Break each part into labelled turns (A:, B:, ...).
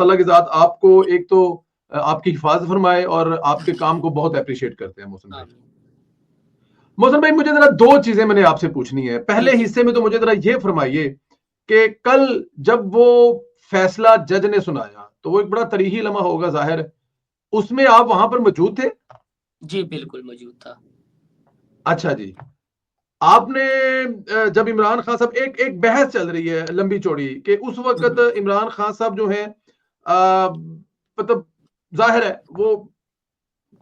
A: اللہ کی ذات آپ کو ایک تو آپ کی حفاظت فرمائے اور آپ کے کام کو بہت اپریشیٹ کرتے ہیں محسن بھائی. محسن بھائی مجھے ذرا دو چیزیں میں نے آپ سے پوچھنی ہے. پہلے حصے میں تو مجھے ذرا یہ فرمائیے کہ کل جب وہ فیصلہ جج نے سنایا تو وہ ایک بڑا تاریخی لمحہ ہوگا ظاہر, اس میں آپ وہاں پر موجود تھے؟
B: جی بالکل موجود تھا.
A: اچھا جی, آپ نے جب عمران خان صاحب ایک بحث چل رہی ہے لمبی چوڑی کہ اس وقت عمران خان صاحب جو ہیں مطلب ظاہر ہے وہ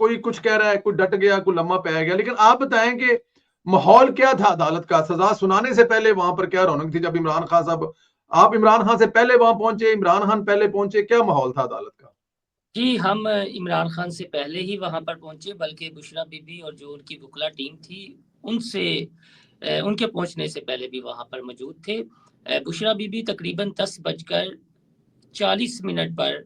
A: کوئی کچھ کہہ رہا ہے, کوئی ڈٹ گیا, کوئی لمحہ پہ گیا, لیکن آپ بتائیں کہ ماحول کیا تھا عدالت کا سزا سنانے سے پہلے وہاں پر کیا رونق تھی؟ جب عمران خان صاحب, آپ عمران خان سے پہلے وہاں پہنچے, عمران خان پہلے پہنچے, کیا ماحول تھا عدالت کا؟
B: جی ہم عمران خان سے پہلے ہی وہاں پر پہنچے, بلکہ بشرا بی بی اور جو ان کی وکلا ٹیم تھی ان کے پہنچنے سے پہلے بھی وہاں پر موجود تھے. بشرا بی بی تقریباً 10:40 پر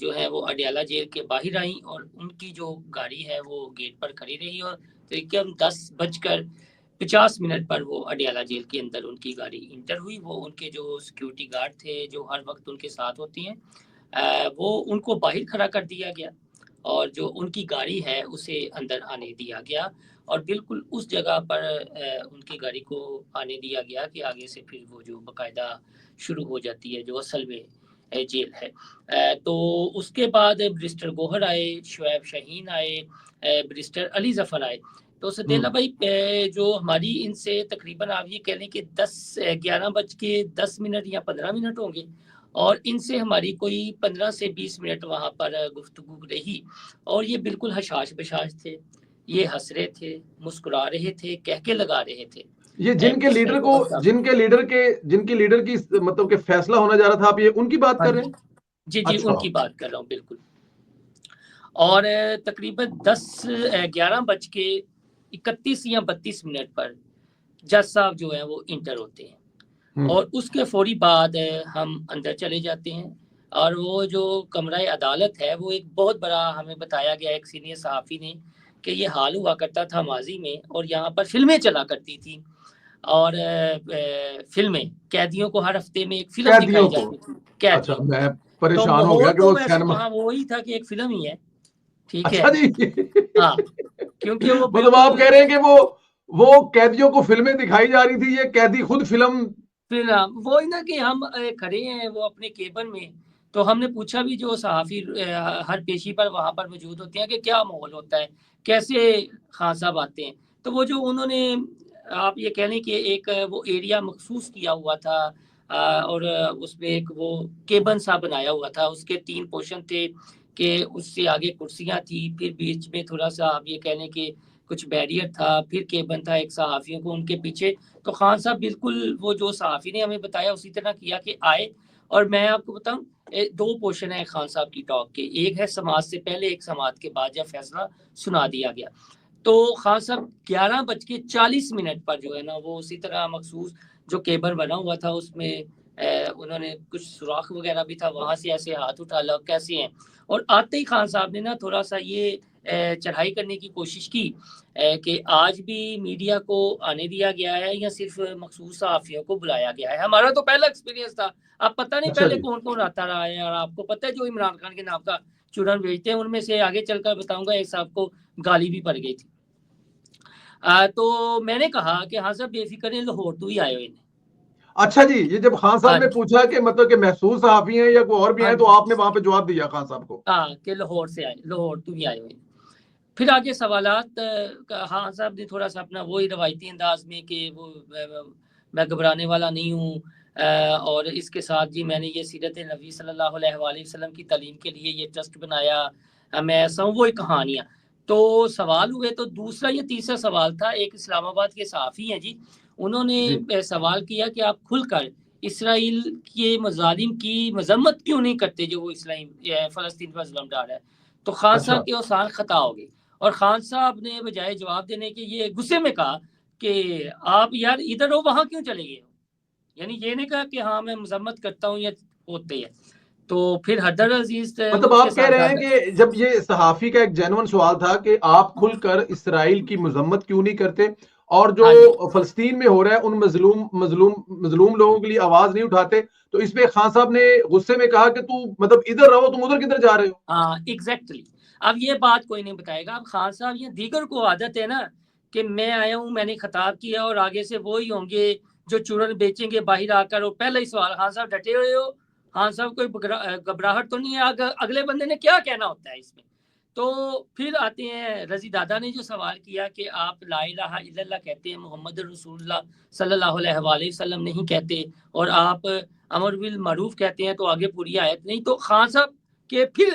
B: جو ہے وہ اڈیالہ جیل کے باہر آئیں اور ان کی جو گاڑی ہے وہ گیٹ پر کھڑی رہی اور تقریباً 10:50 پر وہ اڈیالہ جیل کے اندر ان کی گاڑی انٹر ہوئی. وہ ان کے جو سیکیورٹی گارڈ تھے جو ہر وقت ان کے ساتھ ہوتی ہیں, وہ ان کو باہر کھڑا کر دیا گیا اور جو ان کی گاڑی ہے اسے اندر آنے دیا گیا, اور بالکل اس جگہ پر ان کی گاڑی کو آنے دیا گیا کہ آگے سے پھر وہ جو باقاعدہ شروع ہو جاتی ہے جو اصل میں جیل ہے. تو اس کے بعد بریسٹر گوہر آئے, شعیب شاہین آئے, بریسٹر علی ظفر آئے. تو سدیلہ بھائی جو ہماری ان سے تقریباً آپ یہ کہہ لیں کہ 11:10 یا 15 منٹ ہوں گے, اور ان سے ہماری کوئی 15 سے 20 منٹ وہاں پر گفتگو رہی, اور یہ بالکل حشاش بشاش تھے, یہ ہنس رہے تھے, مسکرا رہے تھے, کہکے لگا رہے تھے.
A: یہ جن کے لیڈر کی مطلب کہ فیصلہ ہونا جا رہا تھا, آپ یہ ان کی بات کر رہے ہیں؟
B: جی ان کی بات کر رہا ہوں بالکل. اور تقریباً 11:31 یا 32 پر جج صاحب جو ہیں وہ انٹر ہوتے ہیں, اور اس کے فوری بعد ہم اندر چلے جاتے ہیں. اور وہ جو کمرہ عدالت ہے وہ ایک بہت بڑا, ہمیں بتایا گیا ایک سینئر صحافی نے کہ یہ حال ہوا کرتا تھا ماضی میں, اور یہاں پر فلمیں چلا کرتی تھی, اور فلمیں قیدیوں کو ہر ہفتے میں ایک فلم دکھائی جاتی تھی قیدیوں.
A: میں
B: تو
A: پریشان ہو گیا
B: ماحول
A: کہ
B: تو
A: وہ
B: ویسے وہاں وہی تھا کہ ایک فلم ہی ہے, ٹھیک ہے.
A: اچھا جی,
B: ہاں کیونکہ وہ
A: مطلب
B: بالکل
A: آپ کہہ رہے ہیں کہ وہ قیدیوں کو فلمیں دکھائی جا رہی تھی, یہ قیدی خود فلم
B: وہی نا کہ ہم کھڑے ہیں وہ اپنے کیبن میں, تو ہم نے پوچھا بھی جو صحافی ہر پیشی پر وہاں پر موجود ہوتے ہیں کہ کیا ماحول ہوتا ہے, کیسے خان صاحب آتے ہیں. تو وہ جو انہوں نے آپ یہ کہہ لیں کہ ایک وہ ایریا مخصوص کیا ہوا تھا, اور اس میں ایک وہ کیبن سا بنایا ہوا تھا, اس کے 3 پورشن تھے کہ اس سے آگے کرسیاں تھی, پھر بیچ میں تھوڑا سا آپ یہ کہہ لیں کہ کچھ بیریئر تھا, پھر کیبن تھا ایک صحافیوں کو ان کے پیچھے. تو خان صاحب بالکل وہ جو صحافی نے ہمیں بتایا اسی طرح کیا کہ آئے, اور میں آپ کو بتاؤں 2 پورشن ہیں خان صاحب کی ٹاک کے, ایک ہے سماعت سے پہلے, ایک سماعت کے بعد جب فیصلہ سنا دیا گیا. تو خان صاحب 11:40 پر جو ہے نا وہ اسی طرح مخصوص جو کیبل بنا ہوا تھا اس میں انہوں نے کچھ سوراخ وغیرہ بھی تھا, وہاں سے ایسے ہاتھ اٹھا لو کیسے ہیں, اور آتے ہی خان صاحب نے نا تھوڑا سا یہ چڑھائی کرنے کی کوشش کی کہ آج بھی میڈیا کو آنے دیا گیا ہے یا صرف مخصوص صحافیوں کو بلایا گیا ہے. ہمارا تو پہلا ایکسپیرینس تھا, اب پتہ نہیں پہلے کون کون آتا رہا ہے, اور آپ کو پتہ ہے جو عمران خان کے نام کا چورن بھیجتے ہیں ان میں سے آگے چل کر بتاؤں گا ایک صاحب کو گالی بھی پڑ گئی تھی. تو میں نے کہا کہ ہاں صاحب بے فکر ہیں, لاہور تو ہی آئے ہوئے ہیں.
A: اچھا جی, یہ جب خان صاحب نے پوچھا کہ مطلب کہ محسوس صحافی ہیں یا کوئی اور بھی ہیں, تو آپ نے وہاں پہ جواب دیا خان صاحب کو
B: کہ لاہور سے آئے, لاہور تو ہی آئے ہوئے ہیں. پھر آگے سوالات, خان صاحب نے تھوڑا سا اپنا وہی روایتی انداز میں کہ وہ میں گھبرانے والا نہیں ہوں, اور اس کے ساتھ جی میں نے یہ سیرت نبی صلی اللہ علیہ وآلہ وسلم کی تعلیم کے لیے یہ ٹرسٹ بنایا, میں ایسا ہوں, وہی کہانیاں. تو سوال ہوئے, تو دوسرا یا تیسرا سوال تھا, ایک اسلام آباد کے صحافی ہیں جی, انہوں نے سوال کیا کہ آپ کھل کر اسرائیل کے مظالم کی مذمت کیوں نہیں کرتے جو وہ فلسطین پر ظلم ڈال رہا ہے. تو خان صاحب کے اوسان خطا ہو گئی, اور خان صاحب نے بجائے جواب دینے کے یہ غصے میں کہا کہ آپ یار ادھر ہو, وہاں کیوں چلے گئے ہو, یعنی یہ نہیں کہا کہ ہاں میں مذمت کرتا ہوں یا ہوتے ہیں. تو پھر حیدر عزیز
A: مطلب آپ کہہ رہے ہیں کہ جب یہ صحافی کا ایک جینون سوال تھا کہ آپ کھل کر اسرائیل کی مذمت کیوں نہیں کرتے, اور جو
B: ہاں جی
A: فلسطین میں ہو رہا ہے ان مظلوم لوگوں کے لیے آواز نہیں اٹھاتے. تو اس پہ خان صاحب نے غصے میں کہا کہ تو مطلب ادھر رہو, تم ادھر کدھر جا رہے ہو.
B: ہاں ایگزیکٹلی. اب یہ بات کوئی نہیں بتائے گا. اب خان صاحب یہ دیگر کو عادت ہے نا کہ میں آیا ہوں, میں نے خطاب کیا اور آگے سے وہی ہوں گے جو چورن بیچیں گے باہر آ کر. اور پہلا ہی سوال, خان صاحب ڈٹے ہوئے ہو, خان صاحب کوئی گھبراہٹ تو نہیں ہے, اگلے بندے نے کیا کہنا ہوتا ہے اس میں. تو پھر آتے ہیں رضی دادا نے جو سوال کیا کہ آپ لا الہ الا اللہ کہتے ہیں, محمد رسول اللہ صلی اللہ علیہ وآلہ وسلم نہیں کہتے, اور آپ امر بالمعروف کہتے ہیں, تو آگے پوری آیت نہیں. تو خان صاحب کہ پھر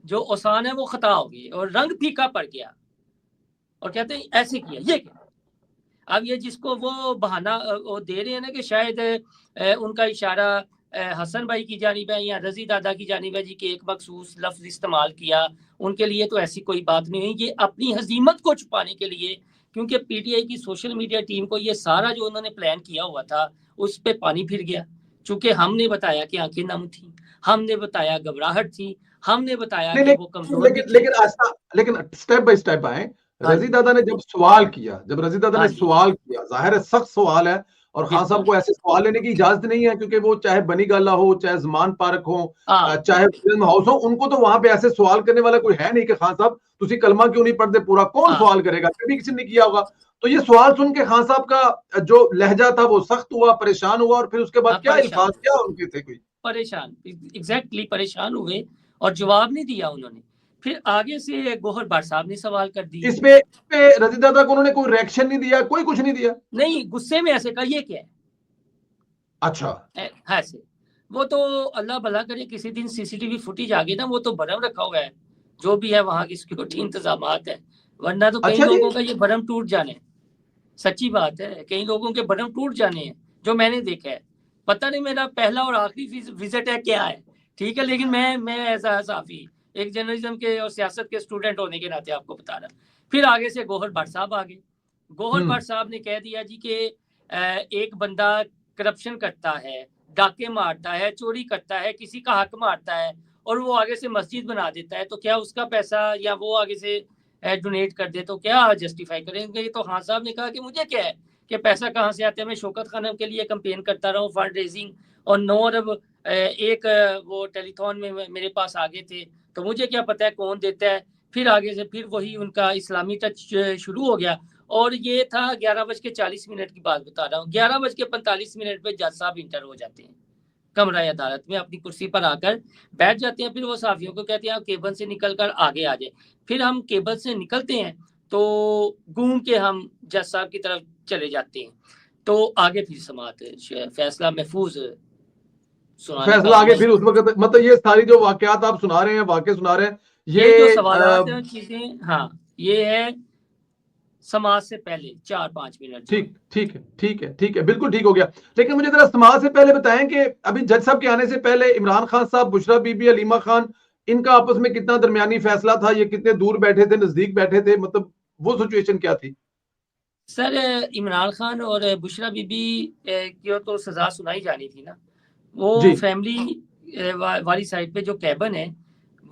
B: جو اوسان ہے وہ خطا ہو گئی اور رنگ پھیکا پڑ گیا, اور کہتے ہیں ایسے کیا, یہ کیا. اب یہ جس کو وہ بہانہ وہ دے رہے ہیں نا کہ شاید ان کا اشارہ حسن بھائی کی جانب ہے یا رضی دادا کی جانب ہے جی, کہ ایک مخصوص لفظ استعمال کیا ان کے لیے, تو ایسی کوئی بات نہیں ہوئی. یہ اپنی ہزیمت کو چھپانے کے لیے, کیونکہ پی ٹی آئی کی سوشل میڈیا ٹیم کو یہ سارا جو انہوں نے پلان کیا ہوا تھا اس پہ پانی پھر گیا. چونکہ ہم نے بتایا کہ آنکھیں نم تھیں, ہم نے بتایا گھبراہٹ تھی, ہم نے بتایا کہ وہ کمزور بھی تھی.
A: لیکن اسٹیپ بائی اسٹیپ آئے.
B: ہاں
A: رضی
B: جی
A: دادا نے جب سوال کیا, جب رضی دادا
B: ہاں
A: نے
B: جی
A: سوال کیا, ظاہر ہے سخت سوال ہے, اور خان صاحب
B: بالکل
A: کو ایسے سوال لینے کی اجازت نہیں ہے, کیونکہ وہ چاہے بنی گالا ہو, چاہے زمان پارک ہو,
B: ہاں
A: چاہے فلم ہاؤس ہو, ان کو تو وہاں پہ ایسے سوال کرنے والا کوئی ہے نہیں کہ خان صاحب تسی کلمہ کیوں نہیں پڑھتے پورا, کون
B: ہاں
A: سوال کرے گا, کبھی کسی نے کیا ہوگا. تو یہ سوال سن کے خان صاحب کا جو لہجہ تھا وہ سخت ہوا, پریشان ہوا, اور پھر اس کے بعد کیا
B: پریشان
A: الفاظ کیا ان کے تھے کوئی.
B: پریشان ایگزیکٹلی پریشان ہوئے اور جواب نہیں دیا انہوں نے. پھر آگے سے گوہر بٹ صاحب نے سوال کر دی.
A: اس پہ رضی دادا کو انہوں نے کوئی ریئیکشن نہیں دیا, کوئی کچھ نہیں دیا.
B: نہیں, غصے میں ایسے کہا یہ کیا
A: اچھا
B: ہے ایسے. وہ تو اللہ بھلا کرے کسی دن سی سی ٹی وی فوٹیج آ گئی نا, وہ تو برم رکھا ہوا ہے جو بھی ہے وہاں کی سیکورٹی انتظامات ہے, ورنہ تو کئی
A: اچھا جی,
B: لوگوں کا یہ برم ٹوٹ جانے. سچی بات ہے, کئی لوگوں کے برم ٹوٹ جانے ہیں جو میں نے دیکھا ہے. پتہ نہیں میرا پہلا اور آخری وزٹ ہے کیا ہے, ٹھیک ہے, لیکن میں ایسا صحافی, ایک جرنلزم کے اور سیاست کے اسٹوڈنٹ ہونے کے ناطے آپ کو بتا رہا. پھر آگے سے گوہر بٹ صاحب آگے. گوہر بٹ صاحب نے کہہ دیا جی کہ ایک بندہ کرپشن کرتا ہے, ڈاکے مارتا ہے, چوری کرتا ہے, کسی کا حق مارتا ہے, اور وہ آگے سے مسجد بنا دیتا ہے, تو کیا اس کا پیسہ یا وہ آگے سے ڈونیٹ کر دے تو کیا جسٹیفائی کریں گے. تو خان صاحب نے کہا کہ مجھے کیا ہے کہ پیسہ کہاں سے آتا ہے, میں شوکت خانم کے لیے کمپین کرتا رہا ہوں, فنڈ ریزنگ, اور 9 ارب ایک وہ ٹیلی تھون میں میرے پاس آگے تھے, تو مجھے کیا پتا ہے کون دیتا ہے. پھر آگے سے پھر وہی ان کا اسلامی ٹچ شروع ہو گیا, اور یہ تھا 11:40 کی بات بتا رہا ہوں. 11:45 پہ جج صاحب انٹر ہو جاتے ہیں کمرہ عدالت میں, اپنی کرسی پر آ کر بیٹھ جاتے ہیں. پھر وہ صحافیوں کو کہتے ہیں آپ کیبل سے نکل کر آگے آ جائیں. پھر ہم کیبل سے نکلتے ہیں تو گھوم کے ہم جج صاحب کی طرف چلے جاتے ہیں, تو آگے پھر سماعت فیصلہ محفوظ سنانے
A: فیصلہ
B: کا
A: آگے
B: عمل.
A: پھر اس وقت, مطلب یہ ساری جو واقعات آپ سنا رہے ہیں, واقع سنا رہے ہیں,
B: یہ جو
A: یہ
B: سوالات ہیں چیزیں, ہاں یہ ہے سماعت سے پہلے 4-5 منٹ جو ہے.
A: ٹھیک ہے, بالکل ٹھیک ہو گیا. لیکن مجھے ذرا سماعت سے پہلے بتائیں کہ ابھی جج صاحب کے آنے سے پہلے عمران خان صاحب, بشرا بی بی, علیمہ خان, ان کا آپس میں کتنا درمیانی فیصلہ تھا, یہ کتنے دور بیٹھے تھے, نزدیک بیٹھے تھے, مطلب وہ سچویشن کیا تھی.
B: سر عمران خان اور بشرا بی بی کی تو سزا سنائی جانی تھی نا. وہ
A: جی
B: فیملی والی سائڈ پہ جو کیبن ہے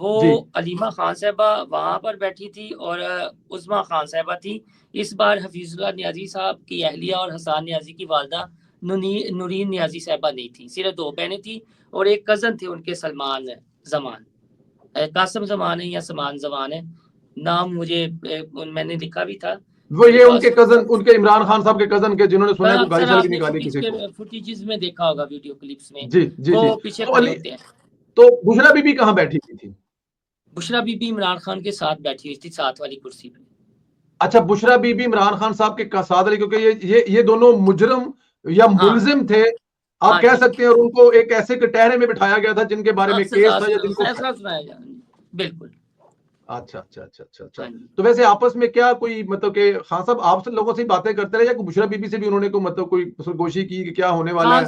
B: وہ
A: جی
B: علیمہ خان صاحبہ وہاں پر بیٹھی تھی اور عظمیٰ خان صاحبہ تھی. اس بار حفیظ اللہ نیازی صاحب کی اہلیہ اور حسان نیازی کی والدہ نورین نیازی صاحبہ نہیں تھی, صرف 2 بہنیں تھیں اور ایک کزن تھے ان کے سلمان زمان, قاسم زمان ہے یا سمان زمان ہے نام, مجھے میں نے لکھا بھی تھا
A: وہ
B: میرے
A: یہ ان
B: پاس.
A: کے کزن, ان کے عمران خان صاحب کے کزن کے, جنہوں نے سنا ہے کوئی گاڑی
B: سر
A: شاڑی
B: آپ
A: بھی
B: نے
A: نکالی کسی کو.
B: فوٹیجز میں دیکھا ہوگا, ویڈیو کلپس میں
A: جی جی جی,
B: وہ پیچھے
A: تو
B: کھڑے ہوتے ہیں.
A: تو بشرا بی بی کہاں بیٹھی ہوئی تھی.
B: بشرا بی بی عمران خان کے ساتھ بیٹھی ہوئی تھی, ساتھ والی کرسی پہ.
A: اچھا, بشرا بی بی عمران خان صاحب کے ساتھ رہی, کیونکہ یہ دونوں مجرم یا
B: ہاں
A: ملزم تھے آپ
B: ہاں
A: کہہ
B: جی
A: سکتے ہیں, اور ان کو ایک ایسے کٹہرے میں بٹھایا گیا تھا جن کے بارے میں کیس تھا یا جن کو.
B: فیصلہ سنایا جا بالکل.
A: اچھا,
B: ہاں جی.
A: تو ویسے آپس میں کیا کوئی مطلب کہ خان صاحب آپ سے لوگوں سے باتیں کرتے رہے, یا کوئی بشرا بی بی سے بھی انہوں نے کوئی مطلب کوئی سرگوشی کی کہ کیا ہونے والا ہے.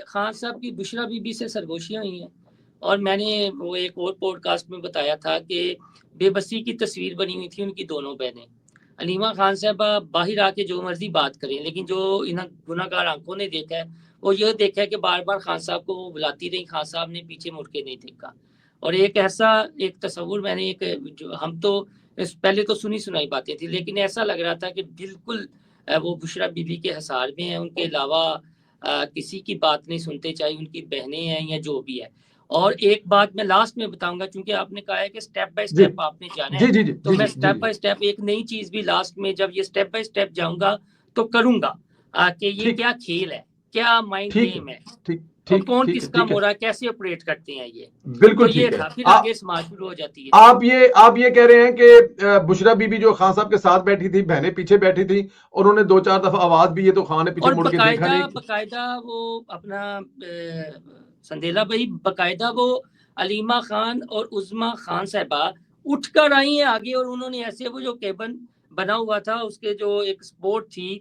B: خان صاحب کی بشرا بی بی سے سرگوشیاں ہوئی ہیں, اور میں نے وہ ایک اور پوڈ کاسٹ میں بتایا تھا کہ بے بسی کی تصویر بنی ہوئی تھی ان کی دونوں بہنیں. علیمہ خان صاحبہ باہر آ کے جو مرضی بات کریں, لیکن جو انہیں گناہ گار آنکھوں نے دیکھا ہے وہ یہ دیکھا ہے کہ بار بار خان صاحب کو وہ بلاتی رہی, خان صاحب نے پیچھے مڑ کے نہیں دیکھا. اور ایک ایسا ایک تصور میں نے, ہم تو پہلے تو سنائی باتیں تھی, لیکن ایسا لگ رہا تھا کہ بالکل وہ بشرا بی بی کے حصار میں ہیں، ان کے علاوہ کسی کی بات نہیں سنتے، چاہے ان کی بہنیں ہیں یا جو بھی ہے. اور ایک بات میں لاسٹ میں بتاؤں گا، چونکہ آپ نے کہا ہے کہ سٹیپ بائی
A: جی
B: سٹیپ آپ نے جانا
A: جی
B: ہے،
A: جی جی
B: تو
A: جی
B: میں
A: جی
B: سٹیپ
A: جی
B: بائی سٹیپ ایک نئی چیز بھی لاسٹ میں جب یہ سٹیپ بائی سٹیپ جاؤں گا تو کروں گا کہ یہ
A: ٹھیک
B: کیا کھیل ہے، کیا مائنڈ
A: ٹھیک ہے
B: گیم ہے،
A: ٹھیک
B: اور
A: ٹھیک
B: کون
A: ٹھیک
B: کس
A: ہے
B: کا
A: ٹھیک ہے
B: مورا کیسے آپریٹ کرتے ہیں یہ. تو
A: بالکل
B: یہ
A: ٹھیک ہے.
B: تھا، پھر آگے سماج شروع ہو جاتی ہے.
A: آپ یہ کہہ رہے ہیں کہ بشرا بی بی جو خان صاحب کے ساتھ بیٹھی تھی، بہنیں پیچھے بیٹھی تھی، اور انہوں نے 2-4 دفعہ آواز بھی ہے تو خان نے پیچھے
B: اور
A: مڑ کے دیکھا نہیں.
B: باقاعدہ وہ اپنا سندیلا بھائی باقاعدہ وہ علیمہ خان اور عظما خان صاحبہ اٹھ کر آئی ہیں آگے، اور انہوں نے ایسے وہ جو کیبن بنا ہوا تھا اس کے جو ایک سپورٹ تھی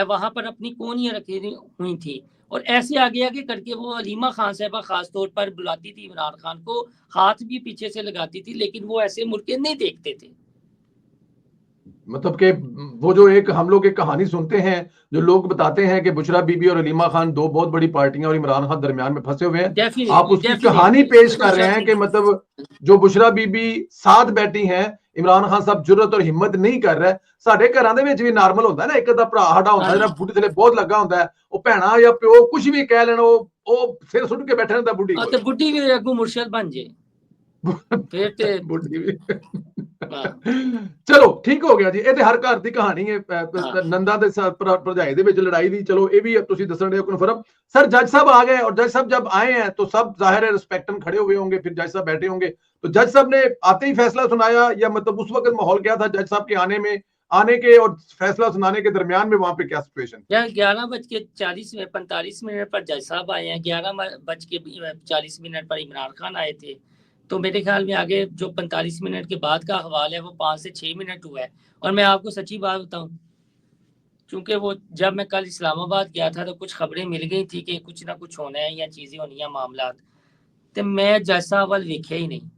B: وہاں پر اپنی کونیاں رکھی ہوئی تھی، اور ایسے آگے آگے کر کے وہ علیمہ خان صاحبہ خاص طور پر بلاتی تھی عمران خان کو، ہاتھ بھی پیچھے سے لگاتی تھی، لیکن وہ ایسے مڑ کے نہیں دیکھتے تھے.
A: مطلب کہ وہ جو ایک ہم لوگ ایک کہانی سنتے ہیں، جو لوگ بتاتے ہیں کہ بشرا بی بی اور علیمہ خان دو بہت بڑی پارٹیاں اور عمران خان درمیان میں پھنسے ہوئے ہیں، آپ اس کی کہانی
B: ڈیفینیٹلی اس
A: پیش
B: میں کوئی
A: کر رہے
B: شک
A: ہیں کہ
B: نہیں.
A: مطلب جو بشرا بی بی ساتھ بیٹھی ہیں، عمران خان صاحب جرت اور ہمت نہیں کر رہے. ساڈے گھراں دے وچ بھی نارمل ہوندا ہے نا، ایک ادھا بھرا ہاڈا ہوندا ہے جڑا بڈھی تھلے بہت لگا ہوندا ہے، او بہنا یا پیو کچھ بھی کہہ لین او سر سٹ کے بیٹھے رہندا بڈھی کول.
B: تے بڈھی بھی اگوں مرشد بن جائے پھر تے
A: بڈھی بھی
B: ہاں
A: چلو ٹھیک ہو گیا جی. یہ تے ہر گھر دی کہانی ہے.
B: ہاں
A: نندا دے بھرجائی دے وچ لڑائی دی، چلو یہ بھی تسی دسن دے کنفرم. سر جج صاحب آ گئے، اور جج صاحب جب آئے ہیں تو سب ظاہر ہے رسپیکٹن کھڑے ہوئے ہوں گے، پھر جج صاحب بیٹھے ہوں گے. تو جج صاحب نے آتے ہی فیصلہ سنایا، یا مطلب اس وقت ماحول کیا تھا جج صاحب کے آنے کے اور فیصلہ سنانے کے درمیان میں وہاں پہ کیا سچویشن؟
B: 11:45 پر جج صاحب آئے ہیں، 11:40 پر عمران خان آئے تھے. تو میرے خیال میں آگے جو 45 منٹ کے بعد کا حوال ہے وہ 5 سے 6 منٹ ہوا ہے. اور میں آپ کو سچی بات بتاؤں، چونکہ وہ جب میں کل اسلام آباد گیا تھا تو کچھ خبریں مل گئی تھی کہ کچھ نہ کچھ ہونا ہے یا چیزیں ہونی ہیں معاملات، تو میں جج صاحب وال ویکھیا ہی نہیں.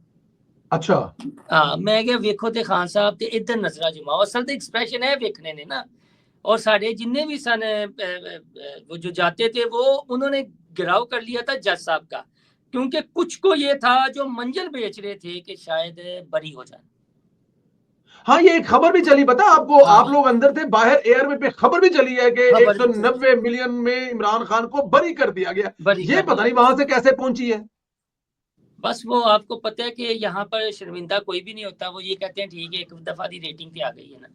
A: اچھا
B: ہاں میں کہ ویکھو تے خان صاحب تے ادھر نظرہ جماؤ، اصل تے ایکسپریشن ہے ویکھنے نے نا. اور سارے جننے بھی سن وہ جو جاتے تھے وہ انہوں نے گراؤ کر لیا تھا جج صاحب کا، کیونکہ کچھ کو یہ تھا جو منجل بیچ رہے تھے کہ شاید بری ہو جائے.
A: ہاں یہ ایک خبر بھی چلی، پتا آپ کو،
B: ہاں
A: آپ لوگ اندر تھے باہر ایئر میں پہ خبر بھی چلی ہے کہ
B: خبر بھی چلی
A: 190 ملین میں عمران خان کو بری کر دیا گیا.
B: بری
A: یہ
B: کر
A: پتہ
B: دیا.
A: نہیں وہاں سے کیسے پہنچی ہے.
B: بس وہ آپ کو پتہ ہے کہ یہاں پر شرمندہ کوئی بھی نہیں ہوتا، وہ یہ کہتے ہیں ٹھیک ہے ایک دفعہ دی ریٹنگ پہ آ گئی ہے نا،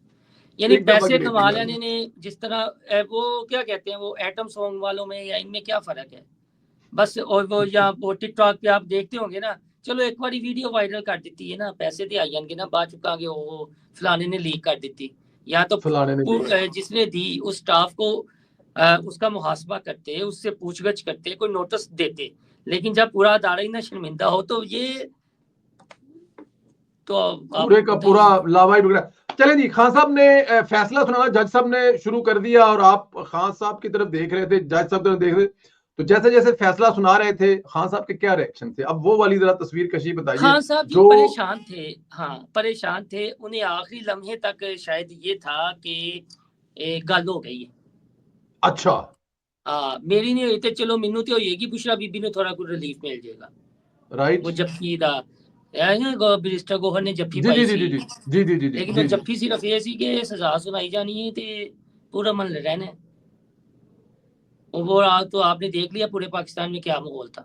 B: یعنی
A: ایک دفعہ
B: پیسے
A: کی
B: کما
A: ریٹنگ آ
B: لینے
A: گئی.
B: نے جس طرح وہ کیا کہتے ہیں وہ ایٹم سانگ والوں میں یا ان میں کیا فرق ہے بس. اور وہ یا وہ ٹک ٹاک پہ آپ دیکھتے ہوں گے نا، چلو ایک باری ویڈیو وائرل کر دیتی ہے نا، پیسے تے آئی جان گے نا، بعد چکا گے وہ فلانے نے لیک کر دیتی، یا تو
A: فلانے نے لیا.
B: جس نے دی اس سٹاف کو اس کا محاسبہ کرتے، اس سے پوچھ گچھ کرتے، کوئی نوٹس دیتے. لیکن جب پورا ادارہ ہی نہ شرمندہ ہو تو یہ تو آپ
A: پورے
B: کو
A: کا
B: پتہ ہی
A: پورا
B: ہے.
A: لاوائی بگڑا. چلیں جی، خان صاحب نے فیصلہ سنانا جج صاحب نے شروع کر دیا، اور آپ خان صاحب کی طرف دیکھ رہے تھے، جج صاحب کی طرف دیکھ رہے تھے. تو جیسے جیسے فیصلہ سنا رہے تھے خان صاحب کے کیا ریئیکشن تھے؟ اب وہ والی ذرا تصویر کشی بتائیے
B: خان صاحب جی
A: جو.
B: پریشان تھے. ہاں پریشان تھے، انہیں آخری لمحے تک شاید یہ تھا کہ گل ہو گئی ہے.
A: اچھا
B: میری نہیں ہوئی تو چلو مینو تو ہوئے گی، بشرا بی بی نے تھوڑا کچھ ریلیف مل جائے گا.
A: رائٹ.
B: وہ جفی دا بیرسٹر گوہر نے جفی
A: جی
B: پائی
A: جی جی
B: سی،
A: جی جی جی جی جی
B: لیکن وہ
A: جی جی.
B: جفی صرف یہ سی کہ سزا سنائی جانی ہے تے پورا من رہنا ہے. وہ تو آپ نے دیکھ لیا پورے پاکستان میں کیا ماحول تھا.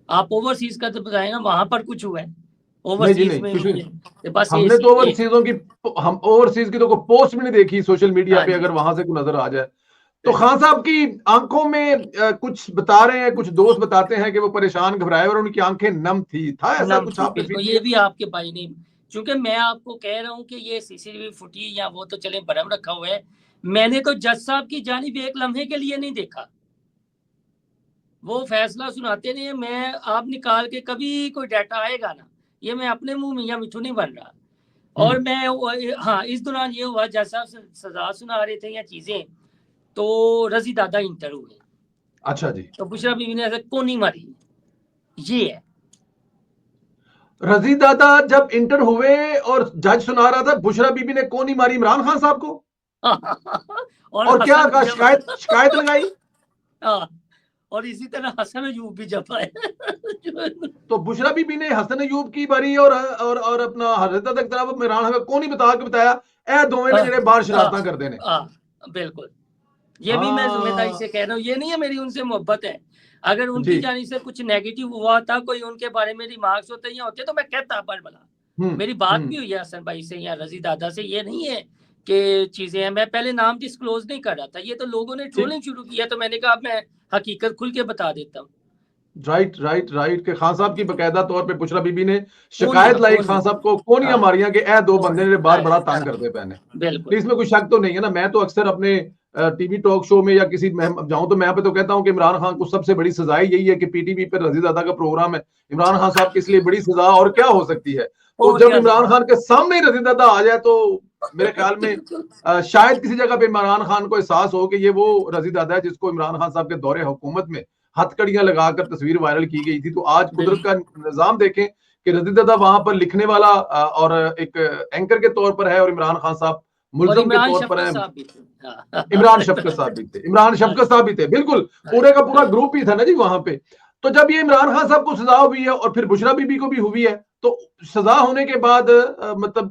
B: آپ اوورسیز کا تو بتائیں نا، وہاں پر کچھ ہوا ہے
A: نہیں جی
B: اوورسیز
A: نہیں
B: میں
A: کچھ نہیں.
B: بس
A: ہم نے تو اوورسیزوں کی، ہم اوورسیز کی تو کوئی پوسٹ بھی نہیں دیکھی سوشل میڈیا
B: ہاں
A: پہ،
B: جی
A: اگر وہاں سے کوئی نظر آ جائے تو. خان صاحب کی آنکھوں میں کچھ بتا رہے ہیں، کچھ دوست بتاتے ہیں کہ وہ پریشان گھبرائے اور ان کی آنکھیں نم تھی. تھا ایسا
B: نم
A: کچھ
B: تھی
A: آپ نے فیل
B: بالکل.
A: کیا؟
B: یہ بھی آپ کے بھائی نے، چونکہ میں آپ کو کہہ رہا ہوں کہ یہ سی سی ٹی وی فوٹی یا وہ تو چلے برم رکھا ہوا ہے، میں نے تو جج صاحب کی جانب ایک لمحے کے لیے نہیں دیکھا. وہ فیصلہ سناتے نہیں، میں آپ نکال کے کبھی کوئی ڈیٹا آئے گا نا، یہ میں اپنے منہ میاں مٹھو نہیں بن رہا. اور میں ہاں اس دوران یہ ہوا جج صاحب سزا سنا رہے تھے یا چیزیں، تو رضی دادا انٹر ہوئے.
A: اچھا جی.
B: تو بشرا بی بی نے ایسا کونی ماری، یہ ہے.
A: رضی دادا جب انٹر ہوئے اور جج سنا رہا تھا، بشرا بی بی نے کونی ماری عمران خان صاحب کو، اور کیا
B: حسن
A: کہا؟
B: جب
A: شکایت لگائی.
B: اور اسی طرح حسن ایوب بھی جب آئے.
A: تو بشرا بی بی نے حسن ایوب کی باری اور اپنا حضرت تک طرف عمران خان کو نہیں بتا کے بتایا اے دوویں نے جڑے باہر شرارتاں کردے نے.
B: بالکل یہ بھی میں ذمہ داری سے کہہ رہا ہوں, یہ نہیں ہے میری ان سے محبت ہے, اگر ان کی جانب سے کچھ نیگیٹو ہوا تھا, کوئی ان کے بارے میں ریمارکس ہوتے یا ہوتے تو میں کہتا پر بلا. میری بات بھی ہوئی ہے حسن بھائی سے یا رضی دادا سے, یہ نہیں ہے کہ چیزیں ہیں, میں پہلے نام ڈسکلوز نہیں کر رہا تھا, یہ تو لوگوں نے ٹرولنگ شروع کیا تو میں نے کہا میں حقیقت کھل کے بتا دیتا ہوں.
A: رائٹ کہ خان صاحب کی باقاعدہ طور پہ بشرا بی بی نے شکایت لائی خان صاحب کو کونیاں ماریاں کہ اے دو بندے نے بار بڑا تنگ کرتے پہنے.
B: بالکل
A: اس میں کوئی شک تو نہیں ہے نا. میں تو اکثر اپنے ٹی وی ٹاک شو میں یا کسی جاؤں تو میں پہ تو کہتا ہوں کہ عمران خان کو سب سے بڑی سزا یہی ہے کہ پی ٹی وی پہ رضی دادا کا پروگرام ہے, عمران خان صاحب کی اس لیے بڑی سزا اور کیا ہو سکتی ہے. تو جب عمران خان کے سامنے رضی دادا آ جائے تو میرے خیال میں شاید کسی جگہ پہ عمران خان کو احساس ہو کہ یہ وہ رضی دادا ہے جس کو عمران خان صاحب کے دور حکومت میں ہتھ کڑیاں لگا کر تصویر وائرل کی گئی تھی. تو آج قدرت کا نظام دیکھیں کہ رضی دادا وہاں پر لکھنے والا اور ایک اینکر کے طور پر ہے, اور عمران خان صاحب ملزم کے طور پر ہے. عمران شفقت صاحب بھی تھے, عمران شفقت صاحب بھی تھے, بالکل پورے کا پورا گروپ ہی تھا نا جی وہاں پہ. تو جب یہ عمران خان صاحب کو سزا ہوئی ہے اور پھر بشرا بی بی کو بھی ہوئی ہے, تو سزا ہونے کے بعد مطلب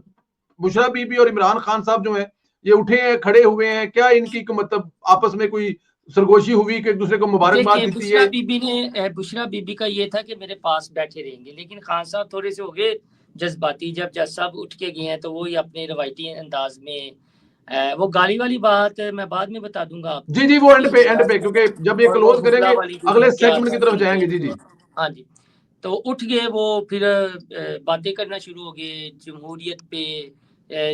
A: بشرا بی بی اور عمران خان صاحب جو ہیں یہ اٹھے ہیں, کھڑے ہوئے ہیں, کیا ان کی مطلب آپس میں کوئی سرگوشی ہوئی کہ ایک دوسرے کو مبارکباد دیتی ہے؟
B: بشرا بی بی کا یہ تھا کہ میرے پاس بیٹھے رہیں گے, لیکن خان صاحب تھوڑے سے ہو گئے جذباتی. جب جج صاحب اٹھ کے گئے ہیں تو وہی اپنے روایتی انداز میں وہ گالی والی بات میں بعد میں بتا دوں گا آپ کو.
A: جی وہ اینڈ پہ کیونکہ جب یہ کلوز کریں گے اگلے سیگمنٹ کی طرف جائیں گے. جی
B: ہاں جی. تو اٹھ گئے وہ, پھر باتیں کرنا شروع ہو گئے جمہوریت پہ,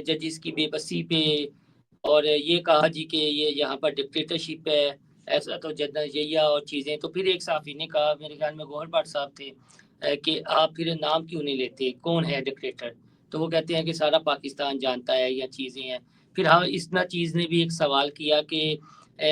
B: ججز کی بے بسی پہ, اور یہ کہا جی کہ یہ یہاں پر ڈکٹیٹرشپ ہے, ایسا تو جدہ جیا اور چیزیں. تو پھر ایک صحافی نے کہا, میرے خیال میں گوہر بٹ صاحب تھے, کہ آپ پھر نام کیوں نہیں لیتے, کون ہے ڈکٹیٹر؟ تو وہ کہتے ہیں کہ سارا پاکستان جانتا ہے یا چیزیں ہیں. پھر ہاں اس چیز نے بھی ایک سوال کیا کہ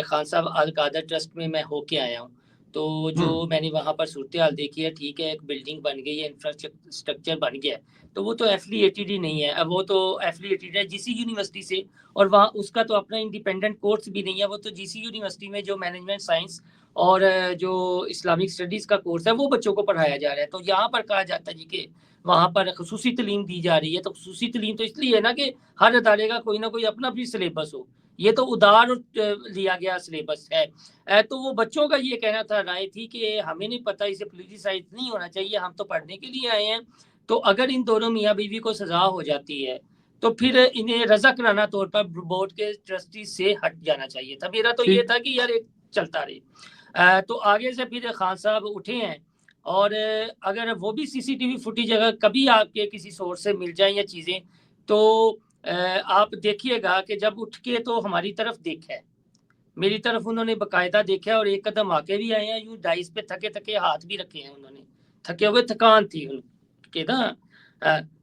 B: خان صاحب القادر ٹرسٹ میں ہو کے آیا ہوں, تو جو میں نے وہاں پر صورتحال دیکھی ہے, ٹھیک ہے ایک بلڈنگ بن گئی ہے, انفراسٹرکچر بن گیا ہے, تو وہ تو ایفیلیٹڈ ہی نہیں ہے. اب وہ تو ایفیلیٹڈ ہے جی سی یونیورسٹی سے, اور وہاں اس کا تو اپنا انڈیپینڈنٹ کورس بھی نہیں ہے. وہ تو جی سی یونیورسٹی میں جو مینجمنٹ سائنس اور جو اسلامک اسٹڈیز کا کورس ہے وہ بچوں کو پڑھایا جا رہا ہے. تو یہاں پر کہا جاتا ہے جی کہ وہاں پر خصوصی تعلیم دی جا رہی ہے. تو خصوصی تعلیم تو اس لیے ہے نا کہ ہر ادارے کا کوئی نہ کوئی اپنا بھی سلیبس ہو, یہ تو ادار لیا گیا سلیبس ہے. تو وہ بچوں کا یہ کہنا تھا, رائے تھی کہ ہمیں نہیں پتہ, اسے پولیٹیسائز نہیں ہونا چاہیے, ہم تو پڑھنے کے لیے آئے ہیں. تو اگر ان دونوں میاں بیوی کو سزا ہو جاتی ہے تو پھر انہیں رضاکارانہ طور پر بورڈ کے ٹرسٹی سے ہٹ جانا چاہیے تھا. میرا تو یہ تھا کہ یار ایک چلتا رہے. تو آگے سے پھر خان صاحب اٹھے ہیں, اور اگر وہ بھی سی سی ٹی وی فوٹیج اگر کبھی آپ کے کسی سورس سے مل جائیں یا چیزیں, تو آپ دیکھیے گا کہ جب اٹھ کے تو ہماری طرف دیکھا ہے, میری طرف انہوں نے باقاعدہ دیکھا, اور ایک قدم آگے بھی آئے ہیں, یوں ڈائس پہ تھکے تھکے ہاتھ بھی رکھے ہیں انہوں نے, تھکے ہوئے تھکان تھی ان کے نا.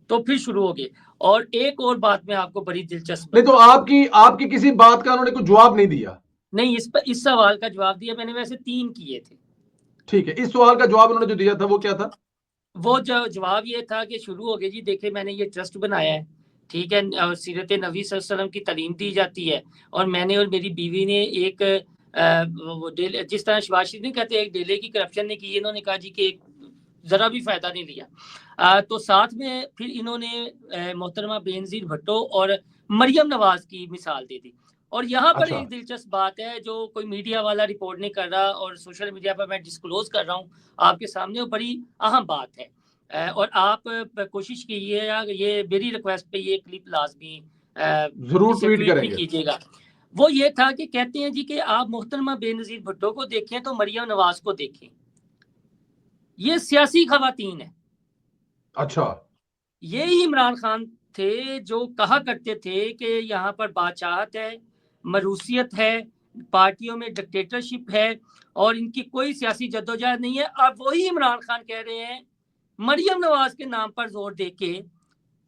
B: تو پھر شروع ہو گئے. اور ایک اور بات میں آپ کو بڑی دلچسپ,
A: نہیں تو آپ کی کسی بات کا انہوں نے کوئی جواب نہیں دیا؟
B: نہیں, اس سوال کا جواب دیا میں نے, ویسے 3 کیے تھے.
A: ٹھیک ہے, اس سوال کا جواب انہوں نے جو دیا تھا وہ کیا تھا؟
B: وہ جواب یہ تھا کہ شروع ہو گئے جی دیکھیں میں نے یہ ٹرسٹ بنایا ہے, ٹھیک ہے, سیرت نبی صلی اللہ علیہ وسلم کی تعلیم دی جاتی ہے, اور میں نے اور میری بیوی نے ایک جس طرح شباز شریف نے کہتے ہیں ایک ڈیلے کی کرپشن نے کی, انہوں نے کہا جی کہ ذرا بھی فائدہ نہیں لیا. تو ساتھ میں پھر انہوں نے محترمہ بینظیر بھٹو اور مریم نواز کی مثال دے دی. اور یہاں پر ایک دلچسپ بات ہے جو کوئی میڈیا والا رپورٹ نہیں کر رہا, اور سوشل میڈیا پر میں ڈسکلوز کر رہا ہوں آپ کے سامنے, وہ بڑی اہم بات ہے, اور آپ کوشش کیجیے گا, یہ میری ریکویسٹ پہ یہ کلپ لازمی
A: ضرور ٹویٹ کریں گے.
B: کیجیے گا. وہ یہ تھا کہ کہتے ہیں جی کہ آپ محترمہ بینظیر بھٹو کو دیکھیں تو مریم نواز کو دیکھیں, یہ سیاسی خواتین ہیں.
A: اچھا,
B: یہی عمران خان تھے جو کہا کرتے تھے کہ یہاں پر بادشاہت ہے, مروثیت ہے, پارٹیوں میں ڈکٹیٹرشپ ہے, اور ان کی کوئی سیاسی جدوجہد نہیں ہے. اب وہی عمران خان کہہ رہے ہیں مریم نواز کے نام پر زور دے کے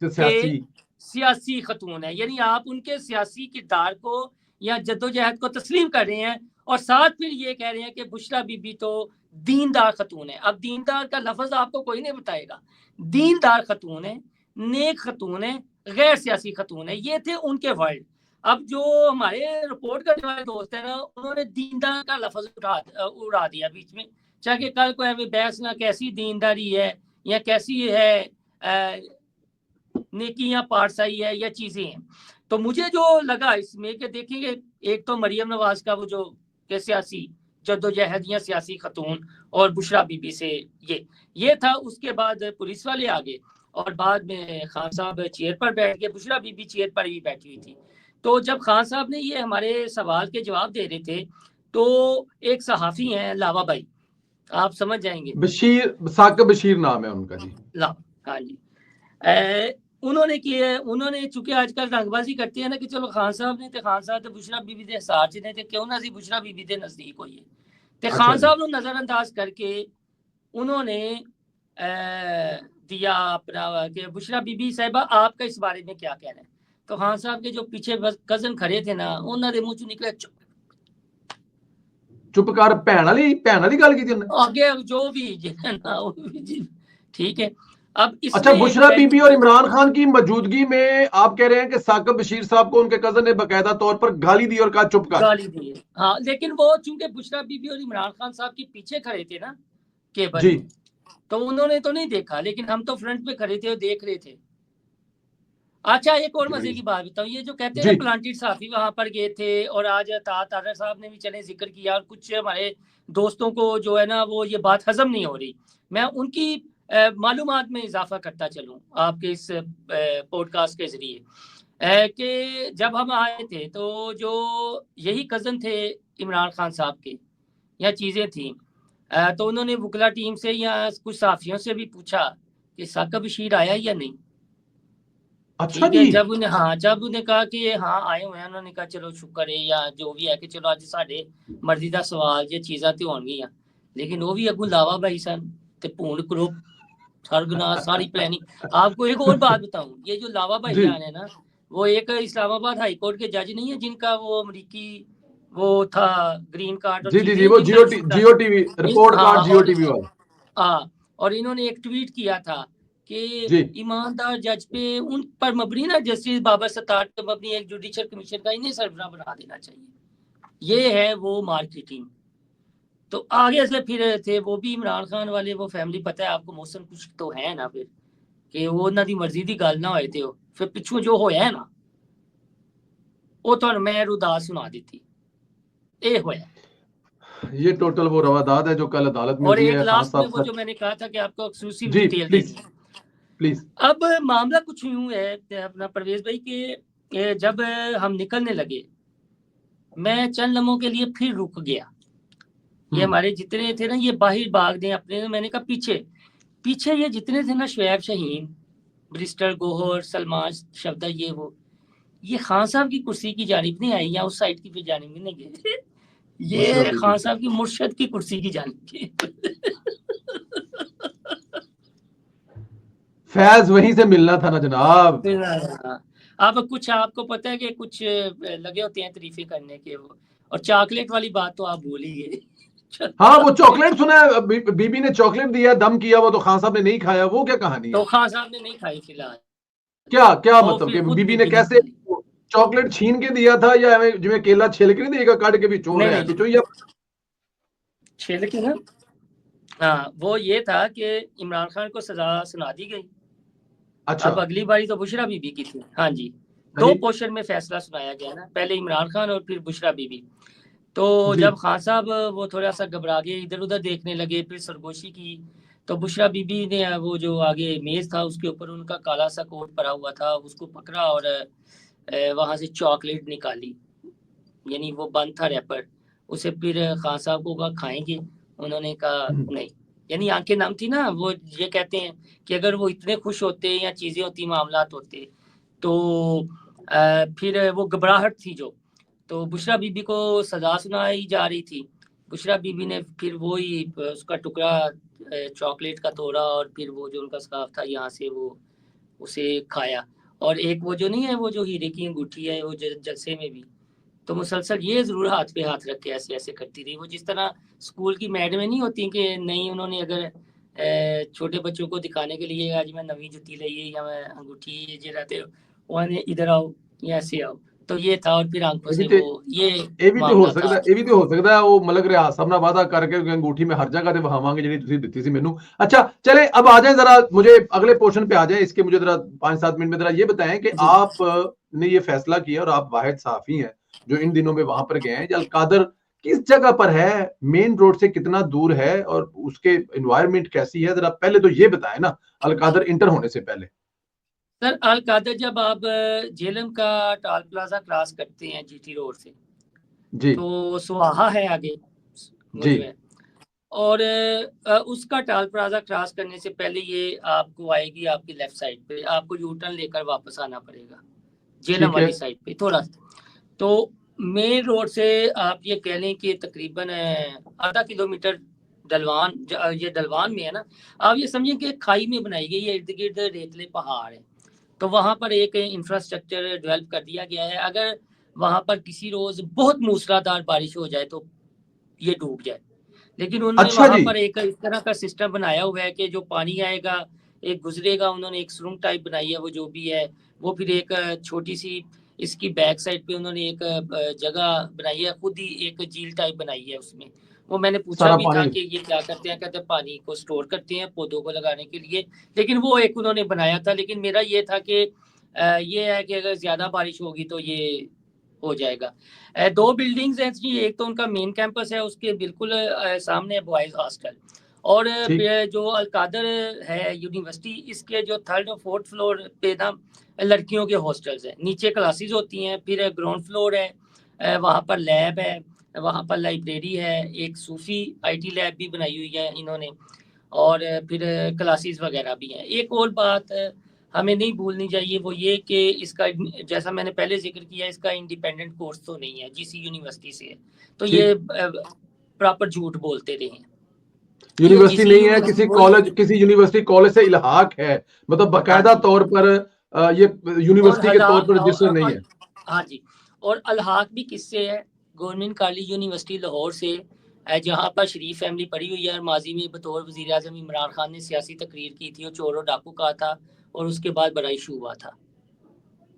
B: کہ سیاسی خاتون ہے, یعنی آپ ان کے سیاسی کردار کو یا جدوجہد کو تسلیم کر رہے ہیں, اور ساتھ پھر یہ کہہ رہے ہیں کہ بشرا بی بی تو دیندار خاتون ہے. اب دیندار کا لفظ آپ کو کوئی نہیں بتائے گا, دیندار خاتون ہے, نیک خاتون ہے, غیر سیاسی خاتون ہے, یہ تھے ان کے ورڈ. اب جو ہمارے رپورٹ کرنے والے دوست ہیں نا, انہوں نے دیندار کا لفظ اڑا دیا بیچ میں, چاہے کہ کل کو بحث نہ کیسی دینداری ہے یا کیسی ہے نیکی یا پارسائی ہے یا چیزیں ہیں. تو مجھے جو لگا اس میں کہ دیکھیں گے ایک تو مریم نواز کا وہ جو کہ سیاسی جدوجہد یا سیاسی خاتون اور بشرا بی بی سے یہ تھا. اس کے بعد پولیس والے آگے اور بعد میں خان صاحب چیئر پر بیٹھ گئے, بشرا بی بی چیئر پر ہی بیٹھی ہوئی تھی. تو جب خان صاحب نے یہ ہمارے سوال کے جواب دے رہے تھے تو ایک صحافی ہیں لاوا بھائی, آپ سمجھ جائیں گے,
A: بشیر ثاقب بشیر نام ہے ان کا جی.
B: ہاں جی, انہوں نے چونکہ آج کل رنگ بازی کرتے ہیں نا کہ چلو خان صاحب نے تے خان صاحب تے بشرا بی بی دے حسار چ نے تے کیوں نہ سی بشرا بی بی دے نزدیک ہوئی تے خان صاحب نو نظر انداز کر کے انہوں نے دیا اپنا کہ بشرا بی بی صاحبہ آپ کا اس بارے میں کیا کہنا ہے. تو خان صاحب کے جو پیچھے کزن کھڑے تھے نا انہوں نے منہ چ نکلے
A: چپ کر بہن والی گل کی
B: آگے جو بھی ٹھیک ہے. اب اس
A: اچھا,
B: میں
A: بشرا بی بی اور عمران خان کی موجودگی میں آپ کہہ رہے ہیں کہ ثاقب بشیر صاحب کو ان کے کزن نے باقاعدہ طور پر گالی دی اور کہا چپ کر,
B: گالی دی. ہاں لیکن وہ چونکہ بشرا بی بی اور عمران خان صاحب کے پیچھے کھڑے تھے نا کیبل
A: جی
B: میں, تو انہوں نے تو نہیں دیکھا, لیکن ہم تو فرنٹ پہ کھڑے تھے اور دیکھ رہے تھے. اچھا ایک اور مزے کی بات بتاؤں, یہ جو کہتے ہیں نا پلانٹڈ صحافی وہاں پر گئے تھے اور آج طاہر صاحب نے بھی چلے ذکر کیا اور کچھ ہمارے دوستوں کو جو ہے نا وہ یہ بات ہضم نہیں ہو رہی, میں ان کی معلومات میں اضافہ کرتا چلوں آپ کے اس پوڈ کاسٹ کے ذریعے کہ جب ہم آئے تھے تو جو یہی کزن تھے عمران خان صاحب کے یا چیزیں تھیں, تو انہوں نے وکلا ٹیم سے یا کچھ صحافیوں سے بھی پوچھا کہ ثاقب بشیر آیا یا نہیں.
A: اچھا
B: ٹھیک ہے,
A: جی,
B: جب انہیں کہا کہ ہاں آئے ہوئے ہیں, انہوں نے کہا چلو شکر ہے یا جو بھی ہے کہ چلو اج ساڈے مرضی دا سوال یہ چیزاں تے ہون گیاں, لیکن وہ بھی اگوں لاوا بھائی سن تے پونڈ کرو سرگنا ساری پلاننگ. آپ کو ایک اور بات بتاؤں, یہ جو لاوا بھائی جان ہے نا وہ ایک اسلام آباد ہائی کورٹ کے جج نہیں ہے جن کا وہ امریکی وہ تھا گرین کارڈ اور
A: جی جی جی,
B: چیزیں
A: وہ
B: جن کا
A: Geo T V report card Geo T V والا.
B: ہاں, اور انہوں نے ایک ٹویٹ کیا تھا کہ ایماندار جج پہ ان پر مبنی نا جسٹس بابر ستار پہ مبنی ایک جوڈیشل کمیشن کا انہیں سربراہ بنا دینا چاہیے. یہ ہے وہ مارکیٹنگ. تو آگے سے پھر تھے وہ بھی عمران خان والے, وہ فیملی پتہ ہے آپ کو موسم کچھ تو ہے نا پھر کہ وہ انہاں دی مرضی دی گل نہ ہوئے تھے, پھر پچھوں جو ہویا ہے نا وہ تو میں روداس سنا دیتی اے ہویا.
A: یہ ٹوٹل وہ روادات ہے جو کل عدالت میں
B: اور
A: ہوئی
B: ایک
A: ہے. خان
B: لاسٹ میں
A: صاحب
B: وہ جو میں نے کہا تھا کہ آپ کو ایکسکلوسیو
A: جی
B: ڈیٹیل
A: پلیز
B: دینی ہے.
A: پلیز.
B: اب معاملہ کچھ یوں ہے اپنا پرویز بھائی کہ جب ہم نکلنے لگے میں چند لمحوں کے لیے پھر رک گیا. یہ ہمارے جتنے تھے نا یہ باہر باغ دیں اپنے, میں نے کہا پیچھے یہ جتنے تھے نا شعیب شہین, برسٹر گوہر, سلمان شفدر, یہ خان صاحب کی کرسی کی جانب نہیں آئی یا اس سائڈ کی جانب بھی نہیں گئے, یہ خان صاحب کی مرشد کی کرسی کی جانب کی.
A: فیض وہیں سے ملنا تھا نا جناب.
B: اب کچھ آپ کو پتہ ہے کہ کچھ لگے ہوتے ہیں تعریفیں کرنے کے, وہ اور چاکلیٹ والی بات تو آپ بھول ہی گئے.
A: ہاں وہ چاکلیٹ سنا ہے, بی بی نے چاکلیٹ دیا, دم کیا وہ, تو خان صاحب نے نہیں کھایا, وہ کیا کہانی ہے؟
B: تو خان صاحب نے نہیں کھائی فی الحال.
A: کیا
B: وہ
A: مطلب
B: پھر
A: کہ
B: خود
A: بی بی نے کیسے چاکلیٹ چھین کے دیا تھا یا جو کیلا چھیل کے نہیں دے گا کاٹ کے بھی چور ہے
B: نہیں چھیل کے نا. ہاں وہ یہ تھا کہ عمران خان کو سزا سنا دی گئی. اب اگلی باری تو بشرا بی بی کی تھی. ہاں جی, 2 پورشن میں فیصلہ سنایا گیا نا, پہلے عمران خان اور پھر بشرا بی بی. تو جب خان صاحب وہ تھوڑا سا گھبرا گئے, ادھر ادھر دیکھنے لگے, پھر سرگوشی کی, تو بشرا بی بی نے وہ جو آگے میز تھا اس کے اوپر ان کا کالا سا کوٹ پڑا ہوا تھا, اس کو پکڑا اور وہاں سے چاکلیٹ نکالی, یعنی وہ بند تھا ریپر, اسے پھر خان صاحب کو کہا کھائیں گے, انہوں نے کہا نہیں, یعنی آنکھیں نم تھی نا. وہ یہ کہتے ہیں کہ اگر وہ اتنے خوش ہوتے یا چیزیں ہوتی, معاملات ہوتے, تو پھر وہ گھبراہٹ تھی جو, تو بشرا بی بی کو سزا سنائی جا رہی تھی. بشرا بی بی نے پھر وہی اس کا ٹکڑا چاکلیٹ کا توڑا اور پھر وہ جو ان کا سکارف تھا یہاں سے وہ اسے کھایا. اور ایک وہ جو نہیں ہے وہ جو ہیرے کی انگوٹھی ہے وہ جلسے میں بھی, تو مسلسل یہ ضرور ہاتھ پہ ہاتھ رکھ کے ایسے ایسے کرتی رہی. وہ جس طرح اسکول کی میڈمیں نہیں ہوتی کہ نہیں, انہوں نے اگر چھوٹے بچوں کو دکھانے کے لیے آج میں نویں جوتی لئی یا میں انگوٹھی یہ رہتے وہاں ادھر آؤ یا ایسے آؤ, تو یہ تھا. اور پھر آنکھوں سے وہ یہ معاملہ تھا.
A: یہ بھی تو ہو سکتا ہے وہ ملک ریاض صاحب نے وعدہ کر کے انگوٹھی میں ہر جگہ تے بہاواں گے جڑی تسی دتی سی مینوں. اچھا چلیں اب آ جائیں ذرا, مجھے اگلے پورشن پہ آ جائیں, اس کے مجھے ذرا 5-7 منٹ میں ذرا یہ بتائیں کہ آپ نے یہ فیصلہ کیا, اور آپ واحد صحافی ہیں جو ان دنوں میں وہاں پر گئے ہیں, القادر کس جگہ پر ہے, مین روڈ سے کتنا دور ہے, اور اس کے انوائرمنٹ کیسی ہے, ذرا پہلے تو یہ بتائیں نا القادر انٹر ہونے سے پہلے.
B: سر القادر جب آپ جیلم کا ٹال پلازا کراس کرتے ہیں جی ٹی روڈ سے,
A: جی
B: تو سواہا ہے آگے وہ
A: جی
B: جو ہے, اور اس کا ٹال پلازا کراس کرنے سے پہلے یہ آپ کو آئے گی آپ کی لیفٹ سائڈ پہ, آپ کو یو ٹرن لے کر واپس آنا پڑے گا جیلم
A: ٹھیک ہے.
B: والی سائڈ پہ تھوڑا سا. تو مین روڈ سے آپ یہ کہہ لیں کہ تقریباً آدھا کلومیٹر ڈلوان, یہ ڈلوان میں ہے نا, آپ یہ سمجھیں کہ کھائی میں بنائی گئی ہے, ارد گرد ریتلے پہاڑ ہے, تو وہاں پر ایک انفراسٹرکچر ڈیولپ کر دیا گیا ہے. اگر وہاں پر کسی روز بہت موسلادھار بارش ہو جائے تو یہ ڈوب جائے, لیکن انہوں نے
A: اچھا
B: وہاں
A: جی,
B: پر ایک اس طرح کا سسٹم بنایا ہوا ہے کہ جو پانی آئے گا ایک گزرے گا, انہوں نے ایک سرنگ ٹائپ بنائی ہے, وہ جو بھی ہے وہ پھر ایک چھوٹی سی اس کی بیک سائڈ پہ انہوں نے ایک جگہ بنائی ہے, خود ہی ایک جھیل ٹائپ بنائی ہے. اس میں وہ میں نے پوچھا
A: سارا
B: بھی تھا
A: پانی.
B: کہ یہ کیا کرتے ہیں, کہتے ہیں پانی کو سٹور کرتے ہیں پودوں کو لگانے کے لیے, لیکن وہ ایک انہوں نے بنایا تھا. لیکن میرا یہ تھا کہ یہ ہے کہ اگر زیادہ بارش ہوگی تو یہ ہو جائے گا. دو بلڈنگز ہیں جی, ایک تو ان کا مین کیمپس ہے, اس کے بالکل سامنے بوائز ہاسٹل, اور
A: ٹھیک.
B: جو القادر ہے یونیورسٹی, اس کے جو تھرڈ اور فورتھ فلور پہ نا لڑکیوں کے ہاسٹلز ہیں, نیچے کلاسز ہوتی ہیں, پھر گراؤنڈ فلور ہے, وہاں پر لیب ہے, وہاں پر لائبریری ہے, ایک صوفی آئی ٹی لیب بھی بنائی ہوئی ہے انہوں نے, اور پھر کلاسز وغیرہ بھی ہیں. ایک اور بات ہمیں نہیں بھولنی چاہیے, وہ یہ کہ اس کا جیسا میں نے پہلے ذکر کیا, اس کا انڈیپینڈنٹ کورس تو نہیں ہے, جی سی یونیورسٹی سے ہے, تو
A: ٹھیک.
B: یہ پراپر جھوٹ بولتے رہے ہیں. یہ جی
A: یونیورسٹی
B: سی
A: نہیں ہے,
B: یونیورسٹی
A: کسی
B: وہی,
A: کالج, کسی یونیورسٹی کالج سے الحاق ہے, مطلب
B: ہاں
A: باقاعدہ
B: جی,
A: طور پر یہ
B: اور
A: یونیورسٹی کے طور پر رجسٹر نہیں ہے.
B: ہاں جی, اور الحاق بھی کس سے ہے, گورنمنٹ کالج یونیورسٹی لاہور سے, جہاں پر شریف فیملی پڑھی ہوئی ہے, اور ماضی میں بطور وزیر اعظم عمران خان نے سیاسی تقریر کی تھی اور چور و ڈاکو کہا تھا, اور اس کے بعد بڑا ایشو ہوا تھا.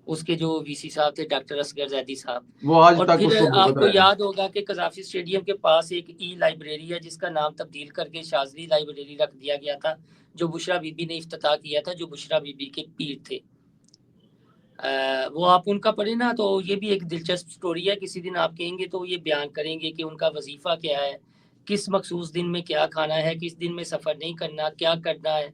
B: اس کے جو وی سی صاحب تھے ڈاکٹر اصغر زیدی صاحب,
A: وہ آج
B: اور
A: تک
B: پھر
A: اس کو
B: آپ
A: بھگت
B: کو
A: رہے ہیں.
B: یاد ہوگا کہ قذافی اسٹیڈیم کے پاس ایک ای لائبریری ہے جس کا نام تبدیل کر کے شاذلی لائبریری رکھ دیا گیا تھا, جو بشرا بی بی نے افتتاح کیا تھا, جو بشرا بی بی کے پیر تھے. وہ آپ ان کا پڑھیں نا, تو یہ بھی ایک دلچسپ سٹوری ہے, کسی دن آپ کہیں گے تو یہ بیان کریں گے کہ ان کا وظیفہ کیا ہے, کس مخصوص دن میں کیا کھانا ہے, کس دن میں سفر نہیں کرنا, کیا کرنا ہے.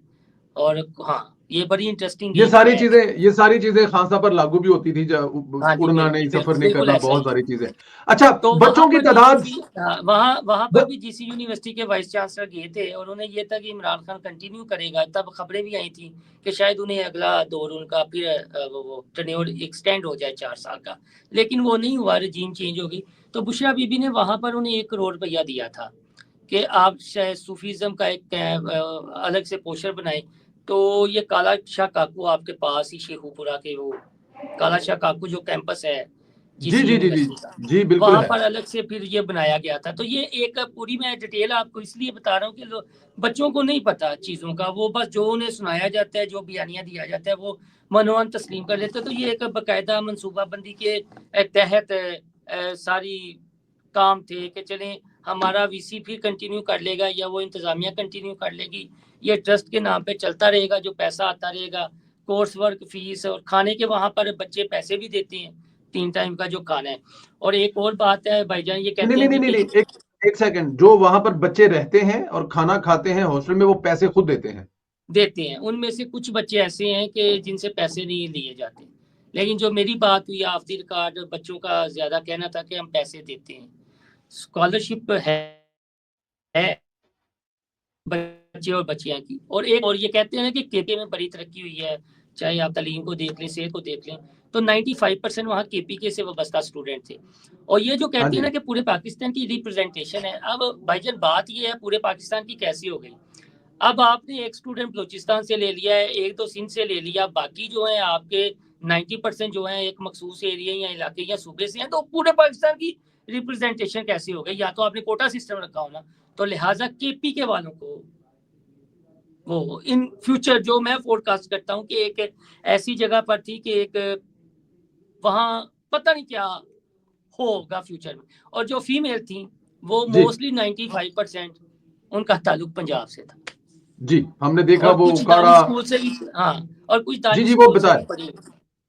B: اور ہاں یہ بڑی انٹرسٹنگ
A: یہ
B: ایک
A: ساری
B: ہے.
A: چیزیں, یہ ساری چیزیں خان صاحب پر لاگو بھی ہوتی تھی,
B: ہاں جی
A: اڑنا نہیں, سفر نہیں
B: بالکل
A: کرنا,
B: ایسا
A: بہت
B: ہی ہے.
A: ساری چیزیں. اچھا,
B: تو وہاں
A: بچوں کی
B: پر بھی
A: تعداد,
B: وہاں پر بھی جی سی یونیورسٹی کے وائس چانسلر گئے تھے, اور انہوں نے یہ تھا کہ عمران خان کنٹینیو کرے گا. تب خبریں بھی آئی تھیں کہ شاید انہیں اگلا دور ان کا پھر وہ ٹرنیور ایکسٹینڈ ہو جائے 4 سال کا, لیکن وہ نہیں ہوا, رجیم چینج ہو گئی. تو بشرا بی بی نے وہاں پر انہیں 1 کروڑ روپیہ دیا تھا کہ آپ صوفیزم کا ایک الگ سے پوسٹر بنائے. تو یہ کالا شاہ کاکو آپ کے پاس ہی شیخو پورا کے, وہ کالا شاہ کاکو جو کیمپس ہے جی
A: جی
B: سی
A: جی جی جی
B: یونیورسٹی کا,
A: جی بالکل
B: وہاں
A: ہے.
B: پر الگ سے پھر یہ بنایا گیا تھا. تو یہ ایک پوری میں ڈیٹیل آپ کو اس لیے بتا رہا ہوں کہ بچوں کو نہیں پتا چیزوں کا, وہ بس جو انہیں سنایا جاتا ہے, جو بیانیہ دیا جاتا ہے, وہ منوان تسلیم کر لیتے. تو یہ ایک باقاعدہ منصوبہ بندی کے تحت ساری کام تھے کہ چلیں ہمارا وی سی بھی کنٹینیو کر لے گا, یا وہ انتظامیہ کنٹینیو کر لے گی, یہ ٹرسٹ کے نام پہ چلتا رہے گا, جو پیسہ آتا رہے گا, کورس ورک فیس, اور کھانے کے وہاں پر بچے پیسے بھی دیتے ہیں 3 ٹائم کا جو کھانا ہے. اور ایک اور بات ہے بھائی جان, یہ
A: نہیں
B: کہتے ہیں
A: نہیں
B: جی
A: نہیں
B: کہ
A: نہیں, ایک سیکنڈ, جو وہاں پر بچے رہتے ہیں اور کھانا کھاتے ہیں ہاسٹل میں, وہ پیسے خود دیتے ہیں؟
B: دیتے ہیں. ان میں سے کچھ بچے ایسے ہیں کہ جن سے پیسے نہیں لیے جاتے, لیکن جو میری بات ہوئی آف دی ریکارڈ, بچوں کا زیادہ کہنا تھا کہ ہم پیسے دیتے ہیں. اسکالرشپ ہے بچے اور بچیاں کی. اور ایک اور یہ کہتے ہیں کہ کے پی میں بڑی ترقی ہوئی ہے, چاہے آپ تعلیم کو دیکھ لیں, صحت کو دیکھ لیں, تو 95% وہاں کے پی کے سے وابستہ اسٹوڈنٹ تھے. اور یہ جو
A: ہاں
B: کہتے ہیں
A: جی.
B: نا کہ پورے پاکستان کی ریپرزنٹیشن ہے, اب بھائی جان بات یہ ہے پورے پاکستان کی کیسی ہو گئی. اب آپ نے ایک اسٹوڈنٹ بلوچستان سے لے لیا ہے, ایک تو سندھ سے لے لیا, باقی جو ہیں آپ کے 90% جو ہیں ایک مخصوص ایریا یا علاقے یا صوبے سے ہیں. تو پورے پاکستان کی ریپرزنٹیشن کیسی ہو گئی؟ یا تو آپ نے کوٹا سسٹم رکھا ہونا, تو لہٰذا کے پی کے والوں کو وہ ان فیوچر جو میں فور کاسٹ کرتا ہوں کہ ایک ایسی جگہ پر تھی کہ ایک وہاں پتہ نہیں کیا ہوگا فیوچر میں. اور جو فیمیل تھیں وہ
A: جی
B: موسٹلی 95% ان کا تعلق پنجاب سے تھا,
A: جی, ہم نے دیکھا
B: اور
A: وہ
B: کچھ داری
A: اکاڑا.
B: اسکول سے بھی, ہاں, اور کچھ
A: جی
B: داری
A: جی, وہ
B: اسکول سے
A: بتائیں.
B: بھی پڑھی.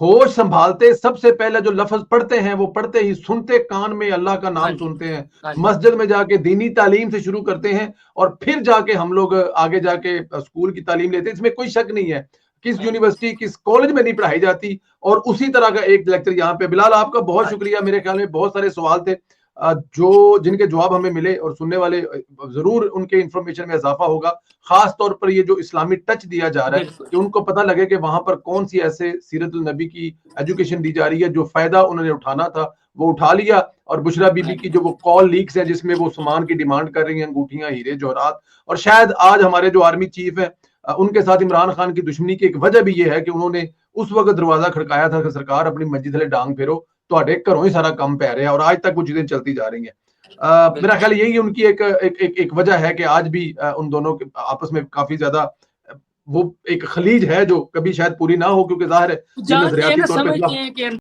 A: ہوش سنبھالتے سب سے پہلے جو لفظ پڑھتے ہیں وہ پڑھتے ہی سنتے کان میں اللہ کا
B: ہاں
A: نام
B: جی
A: سنتے ہیں،
B: ہاں جی
A: مسجد میں جا کے دینی تعلیم سے شروع کرتے ہیں، اور پھر جا کے ہم لوگ آگے جا کے اسکول کی تعلیم لیتے ہیں. اس میں کوئی شک نہیں ہے کس
B: ہاں جی
A: یونیورسٹی کس کالج میں نہیں پڑھائی جاتی. اور اسی طرح کا ایک لیکچر یہاں پہ. بلال آپ کا بہت
B: ہاں جی
A: شکریہ. میرے خیال میں بہت سارے سوال تھے جو جن کے جواب ہمیں ملے، اور سننے والے ضرور ان کے انفارمیشن میں اضافہ ہوگا. خاص طور پر یہ جو اسلامی ٹچ دیا جا رہا ہے
B: بالکل
A: کہ ان کو پتہ لگے کہ وہاں پر کون سی ایسے سیرت النبی کی ایجوکیشن دی جا رہی ہے جو فائدہ انہوں نے اٹھانا تھا وہ اٹھا لیا. اور بشرا بی
B: ہاں
A: بی کی
B: جی
A: جو وہ کال لیکس ہیں جس میں وہ سامان کی ڈیمانڈ کر رہی ہیں، انگوٹھیاں، ہیرے جوہرات. اور شاید آج ہمارے جو آرمی چیف ہیں ان کے ساتھ عمران خان کی دشمنی کی ایک وجہ بھی یہ ہے کہ انہوں نے اس وقت دروازہ کھڑکایا تھا کہ سرکار اپنی مسجد تھلے ڈانگ پھیرو تو گھروں ہی سارا کم پہ رہے ہیں. اور آج تک وہ چیزیں چلتی جا رہی ہیں. میرا
B: بالکل
A: خیال یہی ان کی ایک وجہ ہے کہ آج بھی ان دونوں کے آپس میں کافی زیادہ وہ ایک خلیج ہے جو کبھی شاید پوری نہ ہو، کیونکہ ظاہر ہے یہ
B: جانتے ہیں
A: نظریاتی
B: نا
A: طور پہ
B: سمجھتے
A: اختلاف
B: ہیں کہ